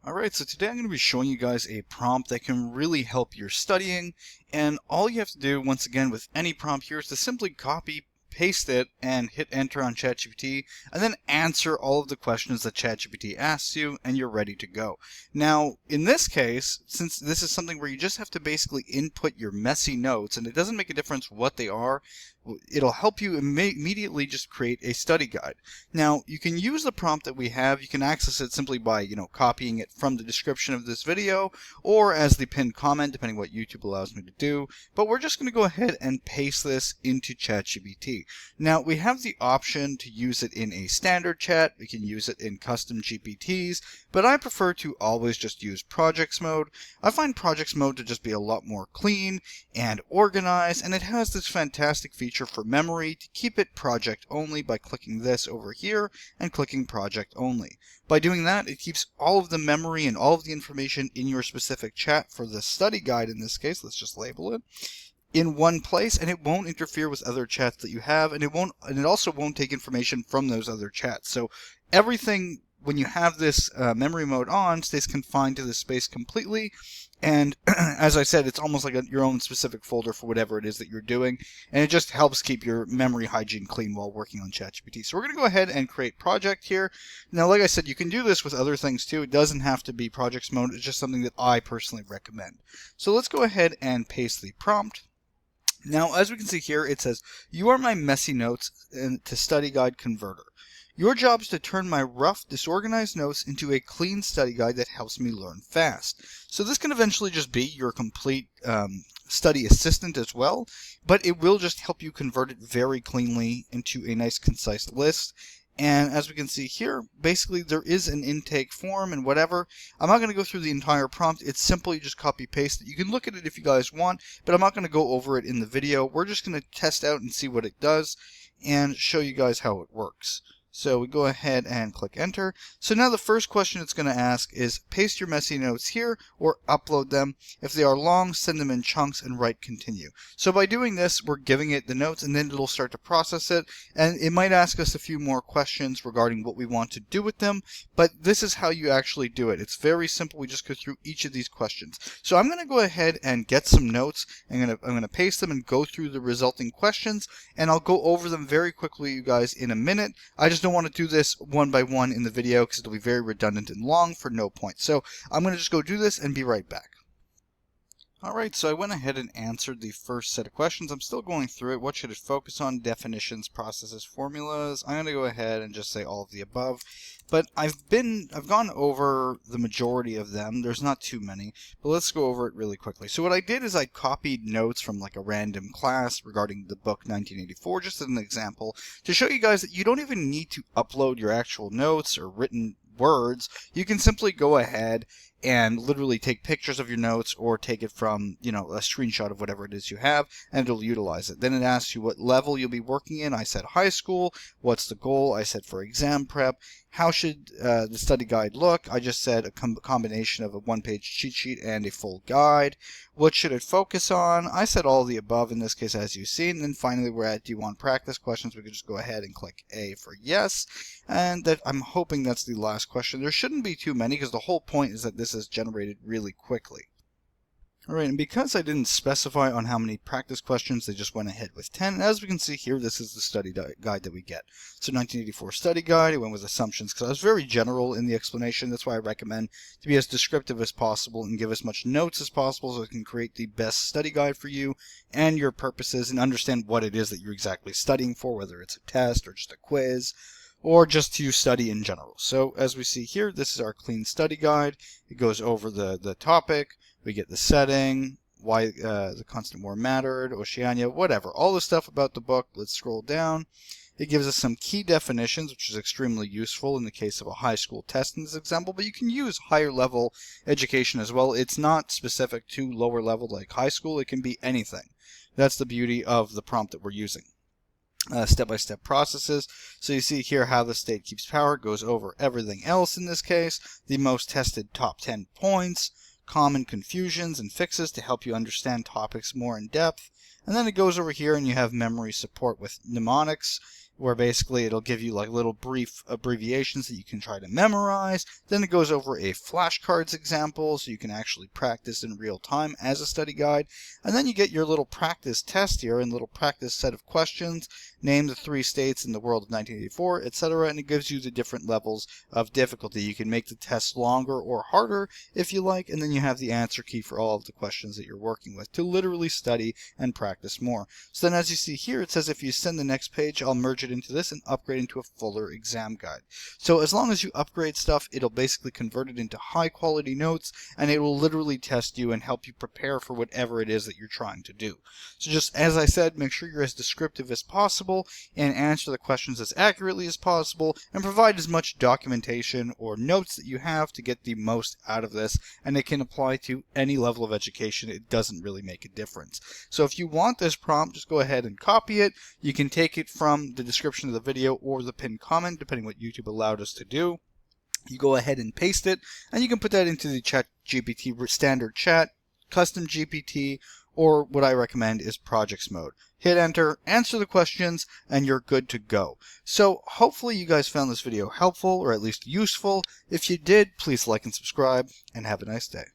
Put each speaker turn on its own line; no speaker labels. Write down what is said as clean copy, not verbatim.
Alright, so today I'm going to be showing you guys a prompt that can really help your studying, and all you have to do, once again, with any prompt here is to simply copy, paste it, and hit enter on ChatGPT, and then answer all of the questions that ChatGPT asks you, and you're ready to go. Now, in this case, since this is something where you just have to basically input your messy notes, and it doesn't make a difference what they are, it'll help you immediately just create a study guide. Now, you can use the prompt that we have. You can access it simply by, copying it from the description of this video or as the pinned comment, depending what YouTube allows me to do. But we're just going to go ahead and paste this into ChatGPT. Now, we have the option to use it in a standard chat. We can use it in custom GPTs, but I prefer to always just use projects mode. I find projects mode to just be a lot more clean and organized, and it has this fantastic feature for memory to keep it project only by clicking this over here and clicking project only. By doing that, it keeps all of the memory and all of the information in your specific chat for the study guide. In this case, let's just label it in one place, and it won't interfere with other chats that you have, and it also won't take information from those other chats. So everything, when you have this memory mode on, stays confined to this space completely. And as I said, it's almost like your own specific folder for whatever it is that you're doing, and it just helps keep your memory hygiene clean while working on ChatGPT. So we're going to go ahead and create project here. Now, like I said, you can do this with other things too. It doesn't have to be projects mode. It's just something that I personally recommend. So let's go ahead and paste the prompt. Now, as we can see here, it says, "You are my messy notes to study guide converter. Your job is to turn my rough, disorganized notes into a clean study guide that helps me learn fast." So this can eventually just be your complete study assistant as well, but it will just help you convert it very cleanly into a nice, concise list. And as we can see here, basically there is an intake form and whatever. I'm not going to go through the entire prompt. It's simply just copy paste it. You can look at it if you guys want, but I'm not going to go over it in the video. We're just going to test out and see what it does and show you guys how it works. So we go ahead and click enter. So now the first question it's going to ask is, paste your messy notes here or upload them. If they are long, send them in chunks and write continue. So by doing this, we're giving it the notes, and then it'll start to process it. And it might ask us a few more questions regarding what we want to do with them, but this is how you actually do it. It's very simple. We just go through each of these questions. So I'm going to go ahead and get some notes. I'm going to paste them and go through the resulting questions, and I'll go over them very quickly, you guys, in a minute. I just don't want to do this one by one in the video because it'll be very redundant and long for no point. So I'm going to just go do this and be right back. Alright, so I went ahead and answered the first set of questions. I'm still going through it. What should it focus on? Definitions, processes, formulas. I'm going to go ahead and just say all of the above. But I've gone over the majority of them. There's not too many, but let's go over it really quickly. So what I did is I copied notes from like a random class regarding the book 1984, just as an example, to show you guys that you don't even need to upload your actual notes or written words. You can simply go ahead and literally take pictures of your notes or take it from, a screenshot of whatever it is you have, and it'll utilize it. Then it asks you what level you'll be working in. I said high school. What's the goal? I said for exam prep. How should the study guide look? I just said a combination of a one-page cheat sheet and a full guide. What should it focus on? I said all of the above in this case, as you've seen. And then finally, we're at, do you want practice questions? We could just go ahead and click A for yes. And that, I'm hoping that's the last question. There shouldn't be too many because the whole point is that this is generated really quickly. Alright, and because I didn't specify on how many practice questions, they just went ahead with 10. And as we can see here, this is the study guide that we get. So 1984 study guide, I went with assumptions because I was very general in the explanation. That's why I recommend to be as descriptive as possible and give as much notes as possible so it can create the best study guide for you and your purposes and understand what it is that you're exactly studying for, whether it's a test or just a quiz, or just to study in general. So as we see here, this is our clean study guide. It goes over the topic. We get the setting, why the constant war mattered, Oceania, whatever. All the stuff about the book. Let's scroll down. It gives us some key definitions, which is extremely useful in the case of a high school test in this example, but you can use higher level education as well. It's not specific to lower level like high school. It can be anything. That's the beauty of the prompt that we're using. Step-by-step processes. So you see here how the state keeps power. It goes over everything else in this case. The most tested top 10 points. Common confusions and fixes to help you understand topics more in depth. And then it goes over here and you have memory support with mnemonics. where basically it'll give you like little brief abbreviations that you can try to memorize. Then it goes over a flashcards example so you can actually practice in real time as a study guide. And then you get your little practice test here and little practice set of questions. Name the 3 states in the world of 1984, etc. And it gives you the different levels of difficulty. You can make the test longer or harder if you like, and then you have the answer key for all of the questions that you're working with to literally study and practice more. So then as you see here, it says if you send the next page, I'll merge it into this and upgrade into a fuller exam guide. So as long as you upgrade stuff, it'll basically convert it into high quality notes, and it will literally test you and help you prepare for whatever it is that you're trying to do. So just as I said, make sure you're as descriptive as possible and answer the questions as accurately as possible, and provide as much documentation or notes that you have to get the most out of this, and it can apply to any level of education. It doesn't really make a difference. So if you want this prompt, just go ahead and copy it. You can take it from the description of the video or the pinned comment, depending what YouTube allowed us to do. You go ahead and paste it, and you can put that into the ChatGPT standard chat, custom GPT, or what I recommend is projects mode. Hit enter, answer the questions, and you're good to go. So hopefully you guys found this video helpful, or at least useful. If you did, please like and subscribe, and have a nice day.